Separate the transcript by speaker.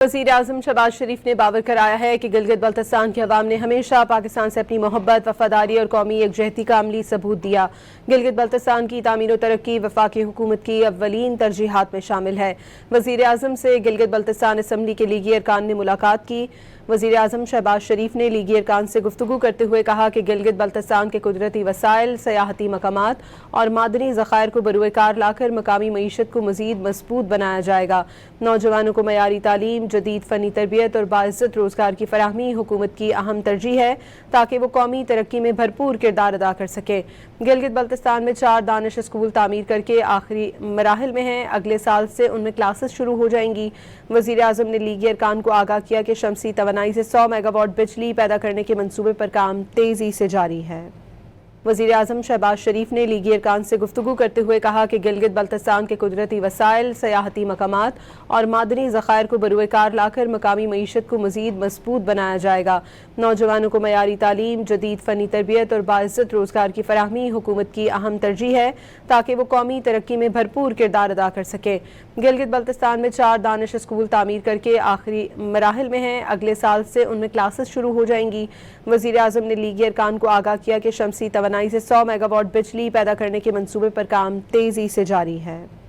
Speaker 1: वज़ीर-ए-आज़म शहबाज शरीफ ने बावर कराया है कि गिलगित बल्तिस्तान के अवाम ने हमेशा पाकिस्तान से अपनी मोहब्बत, वफादारी और कौमी यकजहती का अमली सबूत दिया। गिलगित बल्तिस्तान की तामीर और तरक्की वफाकी हुकूमत की अव्वलीन तरजीहात में शामिल है। वज़ीर-ए-आज़म से गिलगित बल्तिस्तान असम्बली के लीगी अरकान ने मुलाकात की। वज़ीर-ए-आज़म शहबाज शरीफ ने लीगी अरकान से गुफ्तगू करते हुए कहा कि गिलगित बल्तिस्तान के कुदरती वसाइल, सयाहती मकामात और मादनी ज़खायर को बरूए कार लाकर मकामी मईशत को मज़ीद मजबूत बनाया जाएगा। नौजवानों को मयारी तालीम, जदीद फ़नी तरबियत और बाइज़्ज़त रोज़गार की फराहमी हुकूमत की अहम तरजीह है ताकि वो कौमी तरक्की में भरपूर किरदार अदा कर सके। गिलगित बल्तिस्तान में 4 दानिश स्कूल तामीर करके आखिरी मराहिल में हैं। अगले साल से उनमें क्लासेस शुरू हो जाएंगी। वज़ीर-ए-आज़म ने लीगी अरकान को आगाह किया कि शमसी तवानाई से 100 मेगावाट बिजली पैदा करने के मंसूबे पर काम तेज़ी से जारी है। वज़ीर-ए-आज़म शहबाज शरीफ ने लीगी अरकान से गुफ्तगू करते हुए कहा कि गिलगित बल्तिस्तान के कुदरती वसाइल, सयाहती मकामात और मादनी ज़खायर को बरूए कार लाकर मकामी मईशत को मज़ीद मजबूत बनाया जाएगा। नौजवानों को मयारी तालीम, जदीद फ़नी तरबियत और बाइज़्ज़त रोज़गार की फराहमी हुकूमत की अहम तरजीह है ताकि वो कौमी तरक्की में भरपूर किरदार अदा कर सके। गिलगित बल्तिस्तान में 4 दानिश स्कूल तामीर करके आखिरी मराहिल में हैं। अगले साल से उनमें क्लासेस शुरू हो जाएंगी। वज़ीर-ए-आज़म ने लीगी अरकान को आगाह किया कि शमसी तवानाई से 100 मेगावाट बिजली पैदा करने के मंसूबे पर काम तेज़ी से जारी है।